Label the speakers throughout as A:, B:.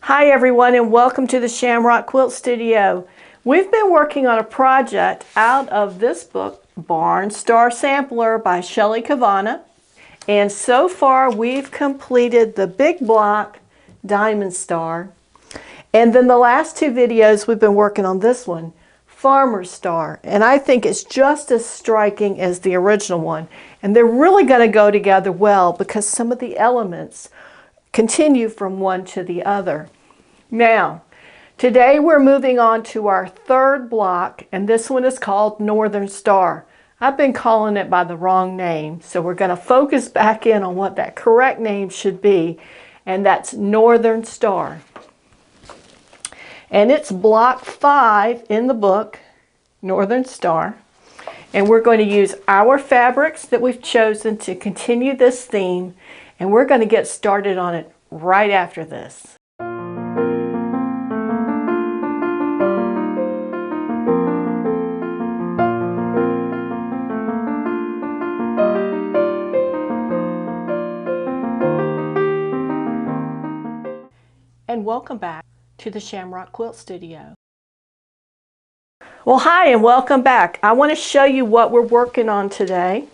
A: Hi everyone, and welcome to the Shamrock Quilt Studio. We've been working on a project out of this book, Barnstarsampler by Shelley Kavana. And so far we've completed the big block diamond star. And then the last two videos we've been working on this one, Farmer's Star. And I think it's just as striking as the original one. And they're really going to go together well because some of the elements continue from one to the other. Now, today we're moving on to our third block, and this one is called Northern Star. I've been calling it by the wrong name, so we're going to focus back in on what that correct name should be, and that's Northern Star. And it's block 5 in the book, Northern Star. And we're going to use our fabrics that we've chosen to continue this theme, and we're going to get started on it right after this. And welcome back to the Shamrock Quilt Studio. Well, hi and welcome back. I want to show you what we're working on today.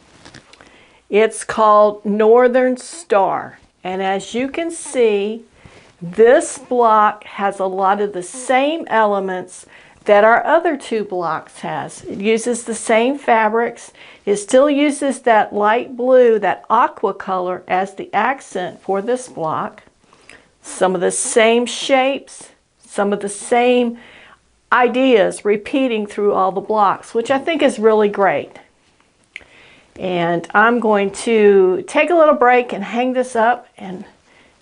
A: It's called Northern Star. And as you can see, this block has a lot of the same elements that our other two blocks has. It uses the same fabrics. It still uses that light blue, that aqua color as the accent for this block. Some of the same shapes, some of the same ideas repeating through all the blocks, which I think is really great. And I'm going to take a little break and hang this up, and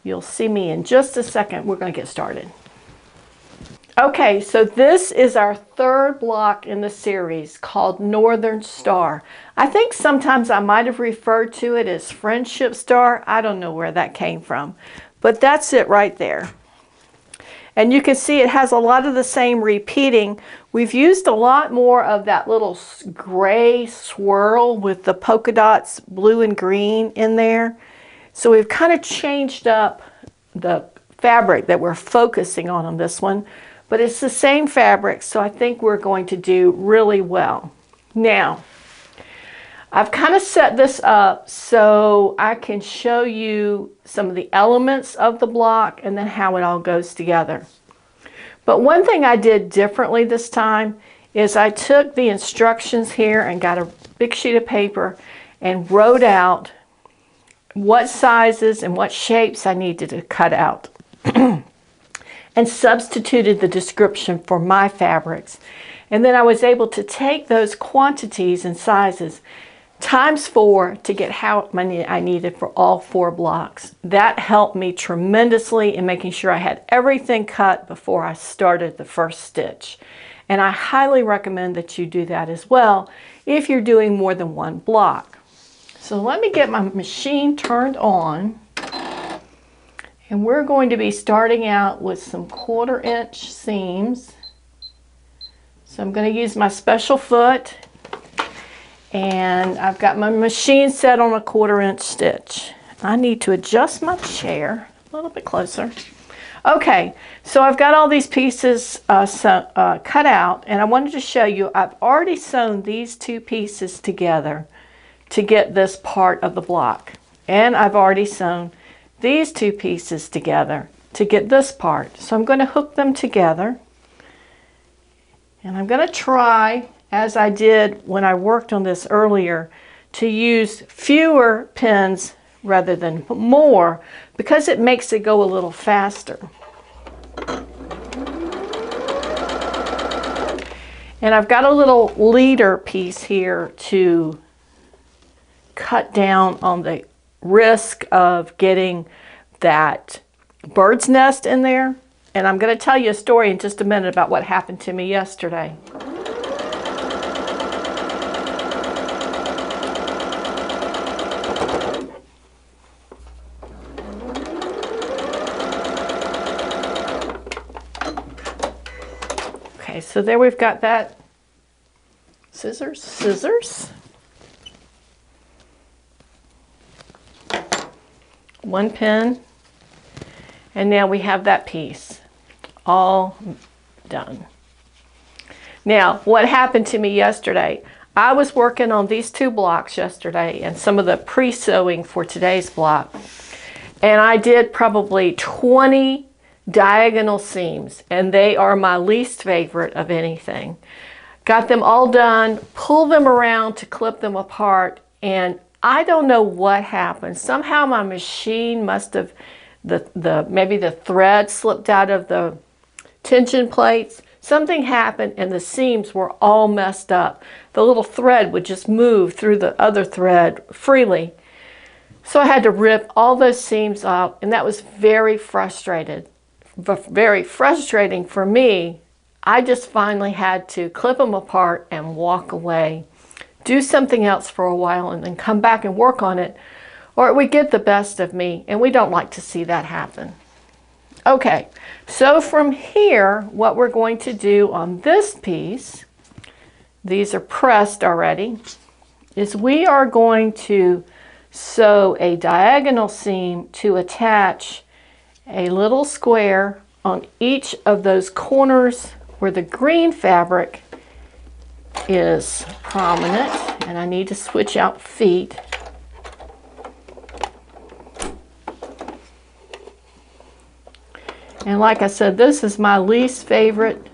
A: you'll see me in just a second. We're going to get started. Okay, so this is our third block in the series called Northern Star. I think sometimes I might have referred to it as Friendship Star. I don't know where that came from, but that's it right there. And you can see it has a lot of the same repeating. We've used a lot more of that little gray swirl with the polka dots, blue and green in there. So we've kind of changed up the fabric that we're focusing on this one. But it's the same fabric, so I think we're going to do really well. Now, I've kind of set this up so I can show you some of the elements of the block and then how it all goes together. But one thing I did differently this time is I took the instructions here and got a big sheet of paper and wrote out what sizes and what shapes I needed to cut out and substituted the description for my fabrics. And then I was able to take those quantities and sizes times 4 to get how many I needed for all 4 blocks. That helped me tremendously in making sure I had everything cut before I started the first stitch. And I highly recommend that you do that as well if you're doing more than one block. So let me get my machine turned on. And we're going to be starting out with some 1/4 inch seams. So I'm going to use my special foot. And I've got my machine set on a 1/4 inch stitch. I need to adjust my chair a little bit closer. Okay, so I've got all these pieces cut out, and I wanted to show you I've already sewn these two pieces together to get this part of the block. And I've already sewn these two pieces together to get this part. So I'm going to hook them together. And I'm going to try, as I did when I worked on this earlier, to use fewer pins rather than more because it makes it go a little faster. And I've got a little leader piece here to cut down on the risk of getting that bird's nest in there. And I'm going to tell you a story in just a minute about what happened to me yesterday. Okay, so there we've got that. Scissors. One pin. And now we have that piece all done. Now, what happened to me yesterday, I was working on these 2 blocks yesterday and some of the pre-sewing for today's block. And I did probably 20 diagonal seams, and they are my least favorite of anything. Got them all done, pulled them around to clip them apart, and I don't know what happened. Somehow my machine must have, maybe the thread slipped out of the tension plates. Something happened and the seams were all messed up. The little thread would just move through the other thread freely. So I had to rip all those seams out, and that was very frustrating for me. I just finally had to clip them apart and walk away, do something else for a while, and then come back and work on it, or it would get the best of me, and we don't like to see that happen. Okay, so from here, what we're going to do on this piece, these are pressed already, is we are going to sew a diagonal seam to attach a little square on each of those corners where the green fabric is prominent, and I need to switch out feet. And like I said, this is my least favorite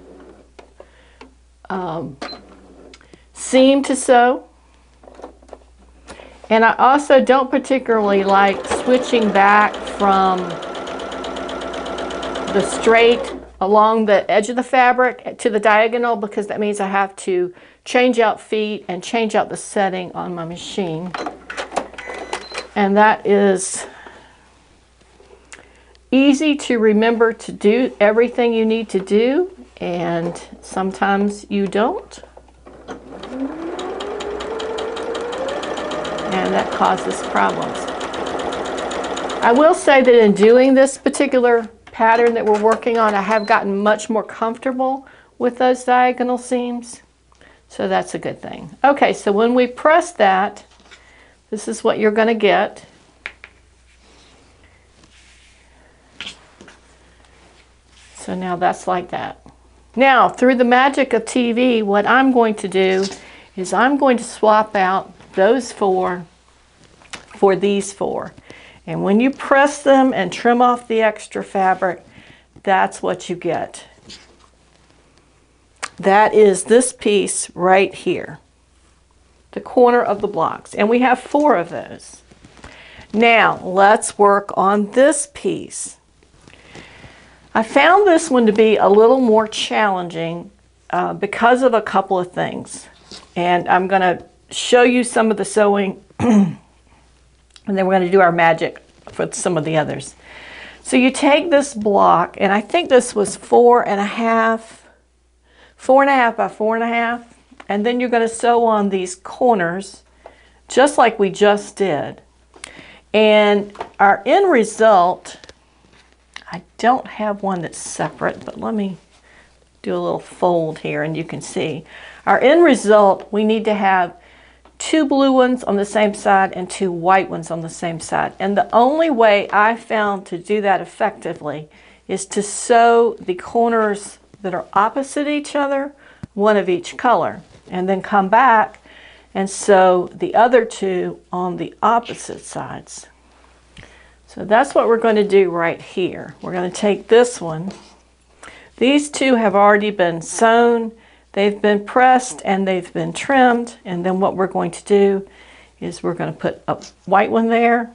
A: seam to sew. And I also don't particularly like switching back from the straight along the edge of the fabric to the diagonal, because that means I have to change out feet and change out the setting on my machine. And that is easy to remember to do everything you need to do, and sometimes you don't. And that causes problems. I will say that in doing this particular pattern that we're working on, I have gotten much more comfortable with those diagonal seams. So that's a good thing. Okay, so when we press that, this is what you're going to get. So now that's like that. Now, through the magic of TV, what I'm going to do is I'm going to swap out those 4 for these 4. And when you press them and trim off the extra fabric, that's what you get. That is this piece right here, the corner of the blocks. And we have 4 of those. Now, let's work on this piece. I found this one to be a little more challenging because of a couple of things. And I'm going to show you some of the sewing, and then we're going to do our magic for some of the others. So you take this block, and I think this was 4.5 by 4.5, and then you're going to sew on these corners just like we just did. And our end result, I don't have one that's separate, but let me do a little fold here and you can see. Our end result, we need to have 2 blue ones on the same side and 2 white ones on the same side. And the only way I found to do that effectively is to sew the corners that are opposite each other, one of each color, and then come back and sew the other 2 on the opposite sides. So that's what we're going to do right here. We're going to take this one. These 2 have already been sewn, they've been pressed, and they've been trimmed. And then what we're going to do is we're going to put a white one there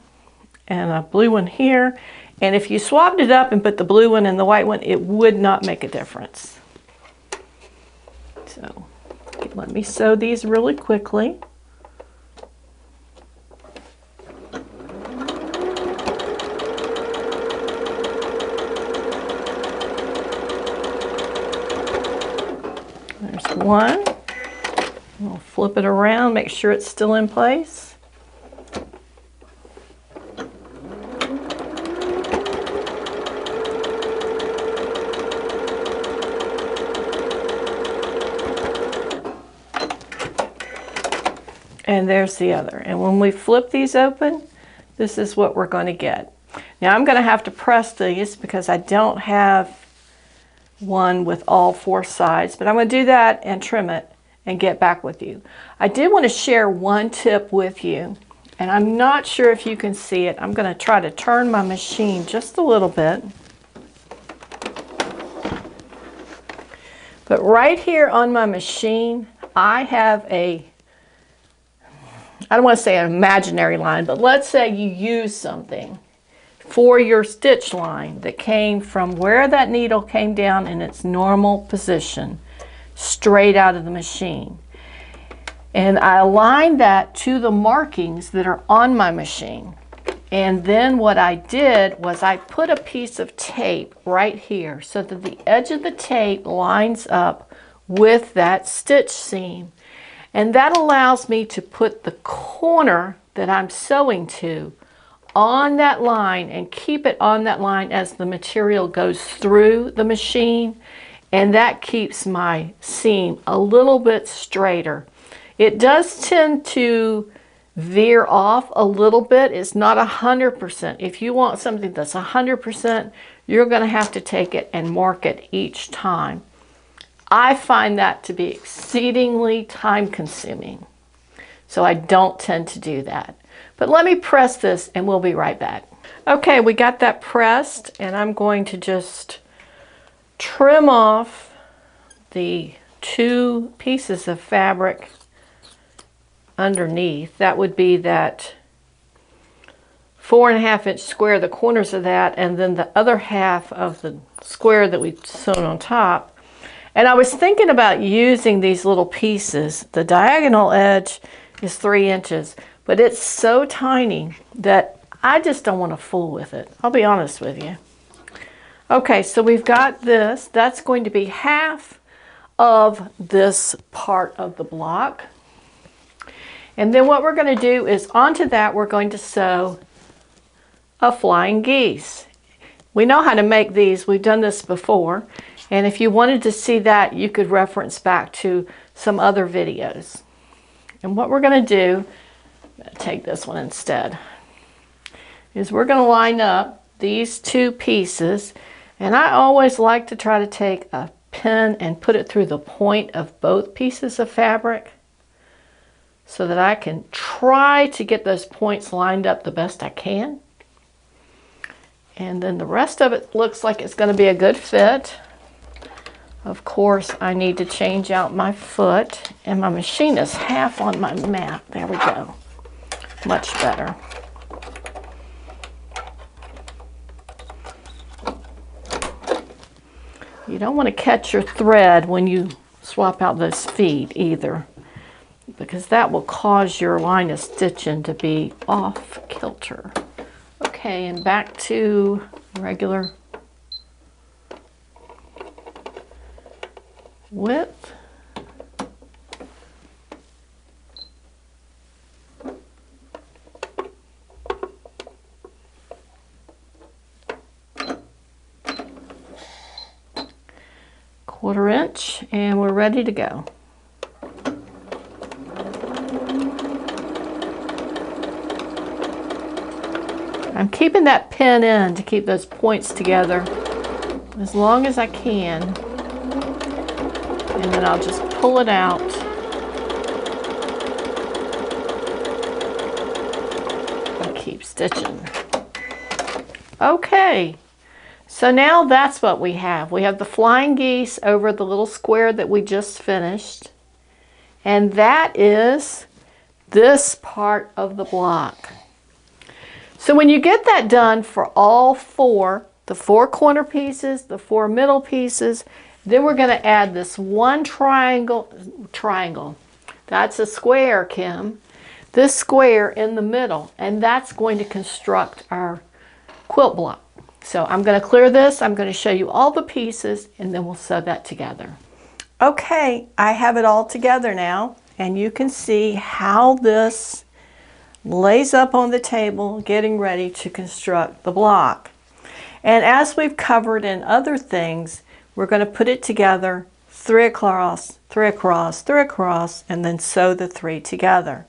A: and a blue one here. And if you swapped it up and put the blue one and the white one, it would not make a difference. So let me sew these really quickly. There's one. We'll flip it around, make sure it's still in place. And there's the other. And when we flip these open, this is what we're going to get. Now I'm going to have to press these because I don't have one with all 4 sides, but I'm going to do that and trim it and get back with you. I did want to share one tip with you, and I'm not sure if you can see it. I'm going to try to turn my machine just a little bit. But right here on my machine, I have I don't want to say an imaginary line, but let's say you use something for your stitch line that came from where that needle came down in its normal position, straight out of the machine. And I aligned that to the markings that are on my machine. And then what I did was I put a piece of tape right here so that the edge of the tape lines up with that stitch seam. And that allows me to put the corner that I'm sewing to on that line and keep it on that line as the material goes through the machine, and that keeps my seam a little bit straighter. It does tend to veer off a little bit. It's not 100%. If you want something that's 100%, you're going to have to take it and mark it each time. I find that to be exceedingly time consuming, so I don't tend to do that. But let me press this and we'll be right back. Okay, we got that pressed, and I'm going to just trim off the 2 pieces of fabric underneath. That would be that 4.5-inch square, the corners of that, and then the other half of the square that we sewn on top. And I was thinking about using these little pieces. The diagonal edge is 3 inches. But it's so tiny that I just don't want to fool with it. I'll be honest with you. Okay, so we've got this. That's going to be half of this part of the block. And then what we're going to do is onto that we're going to sew a flying geese. We know how to make these. We've done this before. And if you wanted to see that, you could reference back to some other videos. And what we're going to do, take this one instead, is we're going to line up these 2 pieces, and I always like to try to take a pin and put it through the point of both pieces of fabric so that I can try to get those points lined up the best I can. And then the rest of it looks like it's going to be a good fit. Of course, I need to change out my foot, and my machine is half on my mat. There we go. Much better. You don't want to catch your thread when you swap out those feet either, because that will cause your line of stitching to be off kilter. Okay, and back to regular width. Quarter inch, and we're ready to go. I'm keeping that pin in to keep those points together as long as I can, and then I'll just pull it out and keep stitching. Okay. So now that's what we have. We have the flying geese over the little square that we just finished. And that is this part of the block. So when you get that done for all 4, the 4 corner pieces, the 4 middle pieces, then we're going to add this one triangle. That's a square, Kim. This square in the middle, and that's going to construct our quilt block. So I'm going to clear this, I'm going to show you all the pieces, and then we'll sew that together. Okay, I have it all together now, and you can see how this lays up on the table, getting ready to construct the block. And as we've covered in other things, we're going to put it together 3 across, 3 across, 3 across, and then sew the 3 together.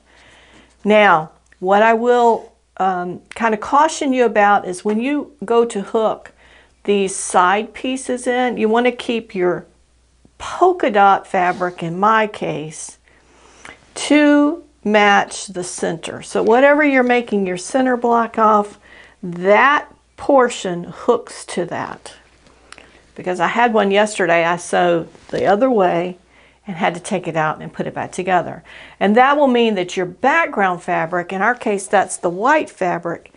A: Now, what I will kind of caution you about is when you go to hook these side pieces in, you want to keep your polka dot fabric, in my case, to match the center. So whatever you're making your center block off, that portion hooks to that. Because I had one yesterday, I sewed the other way and had to take it out and put it back together. And that will mean that your background fabric, in our case that's the white fabric,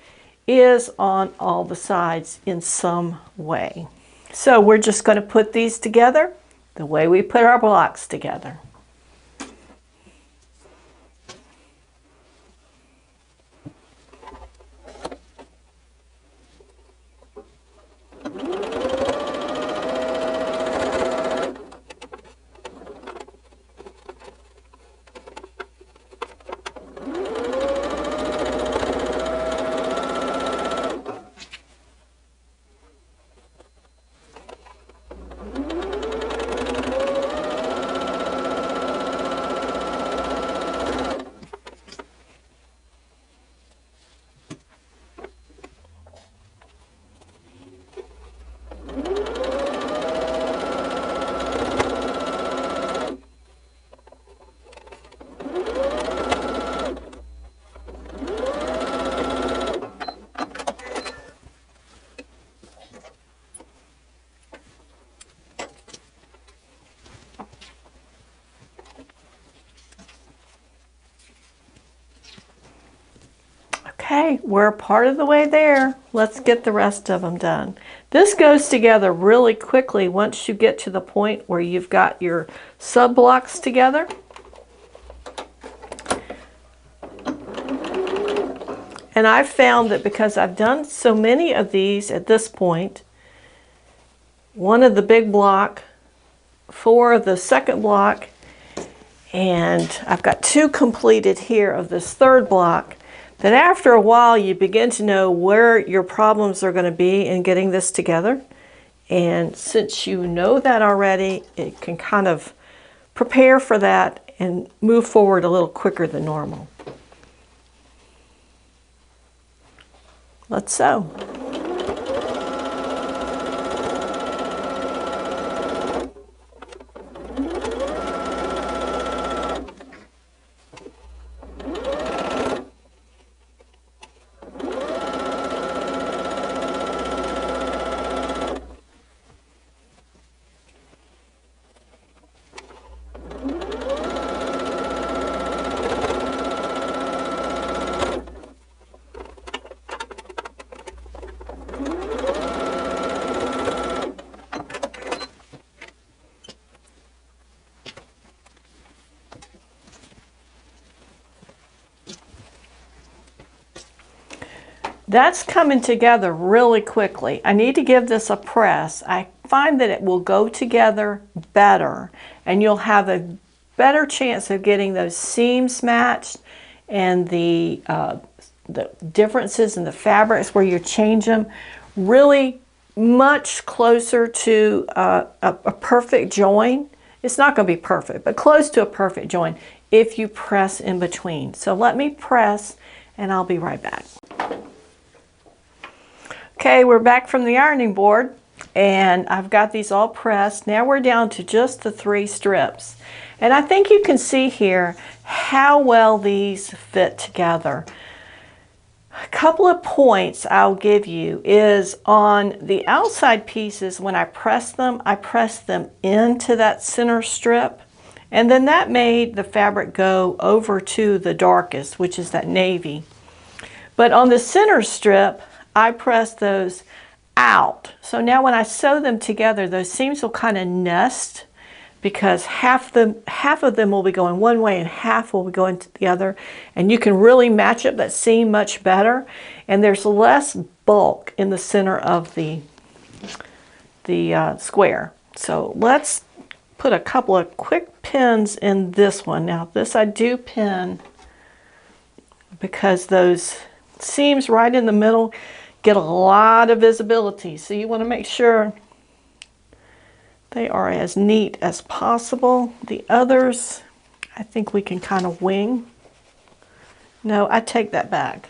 A: is on all the sides in some way. So we're just going to put these together the way we put our blocks together. Okay, we're part of the way there. Let's get the rest of them done. This goes together really quickly once you get to the point where you've got your sub blocks together. And I've found that because I've done so many of these at this point, one of the big block, 4 of the second block, and I've got 2 completed here of this third block, that after a while you begin to know where your problems are going to be in getting this together. And since you know that already, it can kind of prepare for that and move forward a little quicker than normal. Let's sew. That's coming together really quickly. I need to give this a press. I find that it will go together better and you'll have a better chance of getting those seams matched and the differences in the fabrics where you change them really much closer to a perfect join. It's not going to be perfect, but close to a perfect join if you press in between. So let me press and I'll be right back. Okay, we're back from the ironing board and I've got these all pressed. Now we're down to just the 3 strips. And I think you can see here how well these fit together. A couple of points I'll give you is on the outside pieces, when I press them into that center strip. And then that made the fabric go over to the darkest, which is that navy. But on the center strip, I press those out. So now when I sew them together, those seams will kind of nest because half of them will be going one way and half will be going to the other. And you can really match up that seam much better. And there's less bulk in the center of the square. So let's put a couple of quick pins in this one. Now this I do pin because those seams right in the middle get a lot of visibility, so you want to make sure they are as neat as possible. The others, I think we can kind of wing. No, I take that back.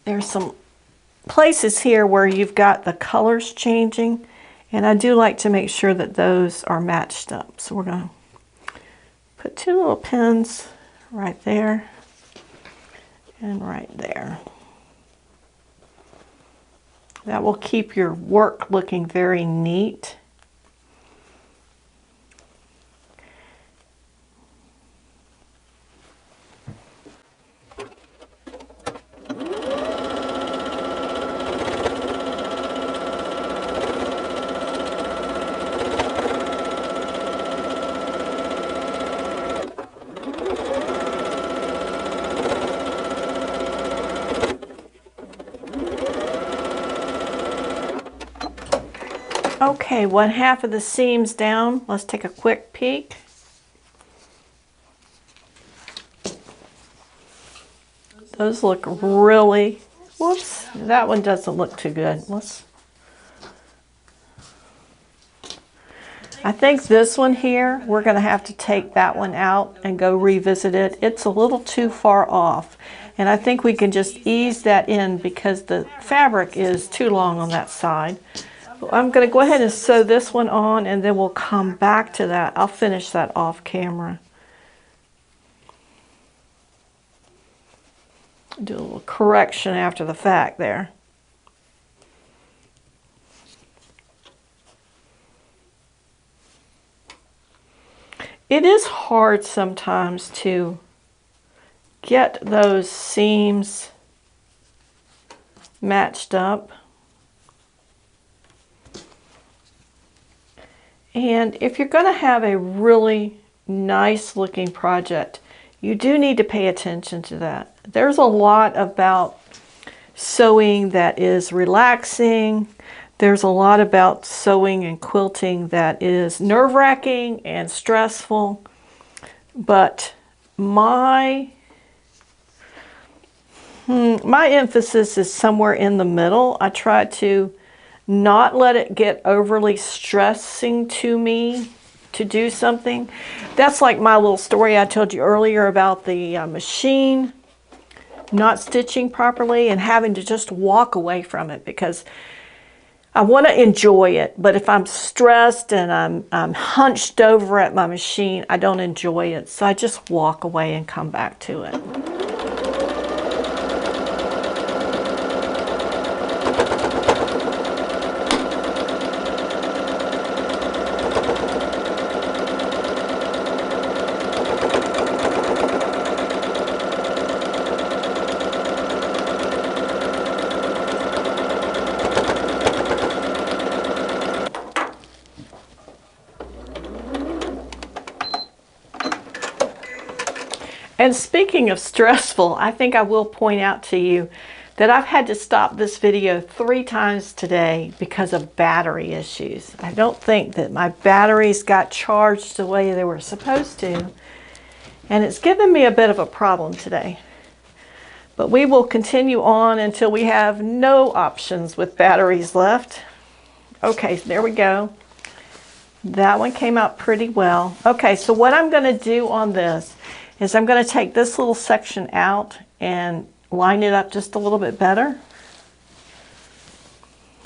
A: there's some places here where you've got the colors changing, and I do like to make sure that those are matched up. So we're going to put 2 little pins right there and right there. That will keep your work looking very neat. Okay, 1/2 of the seams down. Let's take a quick peek. Those look really, whoops, that one doesn't look too good. I think this one here, we're going to have to take that one out and go revisit it. It's a little too far off. And I think we can just ease that in because the fabric is too long on that side. I'm going to go ahead and sew this one on, and then we'll come back to that. I'll finish that off camera. Do a little correction after the fact there. It is hard sometimes to get those seams matched up. And if you're going to have a really nice looking project, you do need to pay attention to that. There's a lot about sewing that is relaxing. There's a lot about sewing and quilting that is nerve-wracking and stressful. But my emphasis is somewhere in the middle. I try to not let it get overly stressing to me to do something. That's like my little story I told you earlier about the machine not stitching properly and having to just walk away from it because I want to enjoy it. But if I'm stressed and I'm hunched over at my machine, I don't enjoy it. So I just walk away and come back to it. And speaking of stressful, I think I will point out to you that I've had to stop this video 3 times today because of battery issues. I don't think that my batteries got charged the way they were supposed to, and it's given me a bit of a problem today. But we will continue on until we have no options with batteries left. Okay, so there we go. That one came out pretty well. Okay, so what I'm going to do on this is I'm going to take this little section out and line it up just a little bit better.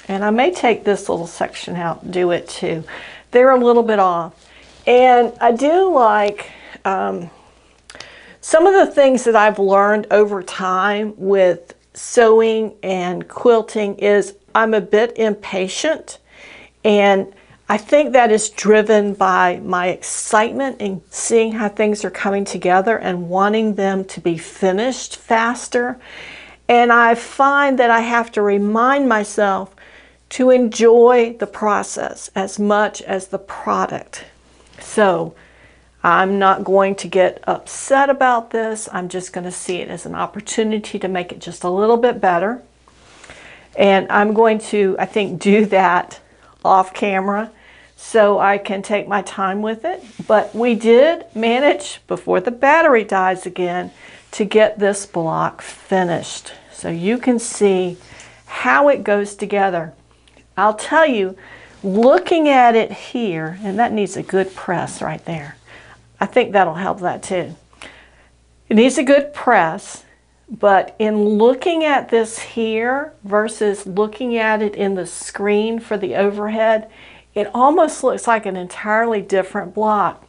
A: And I may take this little section out and do it too. They're a little bit off. And I do like some of the things that I've learned over time with sewing and quilting is I'm a bit impatient, and I think that is driven by my excitement in seeing how things are coming together and wanting them to be finished faster. And I find that I have to remind myself to enjoy the process as much as the product. So I'm not going to get upset about this. I'm just going to see it as an opportunity to make it just a little bit better. And I'm going to, I think, do that off camera so I can take my time with it. But we did manage, before the battery dies again, to get this block finished. So you can see how it goes together. I'll tell you, looking at it here, and that needs a good press right there. I think that'll help that too. It needs a good press, But in looking at this here versus looking at it in the screen for the overhead, it almost looks like an entirely different block.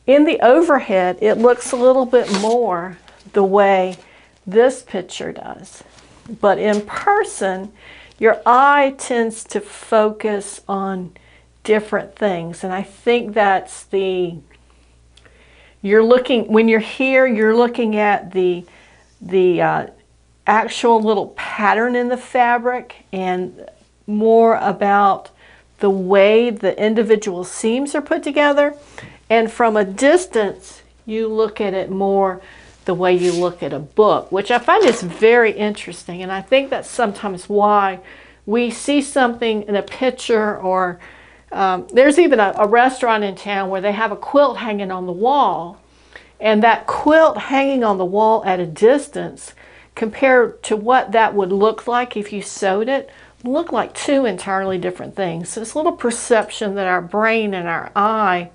A: In the overhead, it looks a little bit more the way this picture does. But in person, your eye tends to focus on different things. And I think that's when you're here, you're looking at the actual little pattern in the fabric and more about the way the individual seams are put together. And from a distance, you look at it more the way you look at a book, which I find is very interesting. And I think that's sometimes why we see something in a picture, or there's even a restaurant in town where they have a quilt hanging on the wall. And that quilt hanging on the wall at a distance, compared to what that would look like if you sewed it, look like two entirely different things. So this little perception that our brain and our eye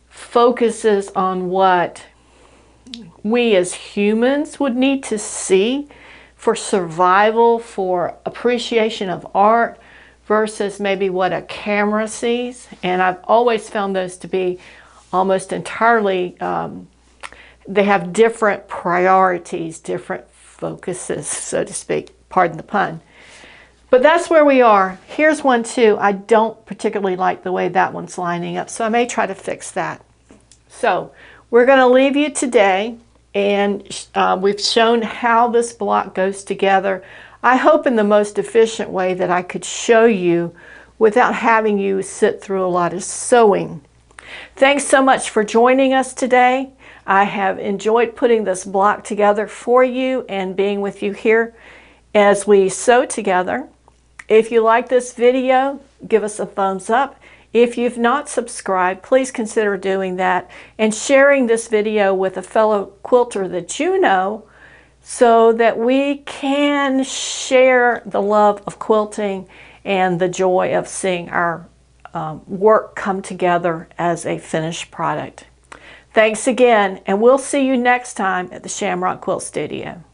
A: focuses on what we as humans would need to see for survival, for appreciation of art, versus maybe what a camera sees. And I've always found those to be almost entirely, they have different priorities, different focuses, so to speak, pardon the pun. But that's where we are. Here's one too. I don't particularly like the way that one's lining up, so I may try to fix that. So we're going to leave you today, and we've shown how this block goes together. I hope in the most efficient way that I could show you without having you sit through a lot of sewing. Thanks so much for joining us today. I have enjoyed putting this block together for you and being with you here as we sew together. If you like this video, give us a thumbs up. If you've not subscribed, please consider doing that and sharing this video with a fellow quilter that you know, so that we can share the love of quilting and the joy of seeing our work come together as a finished product. Thanks again, and we'll see you next time at the Shamrock Quilt Studio.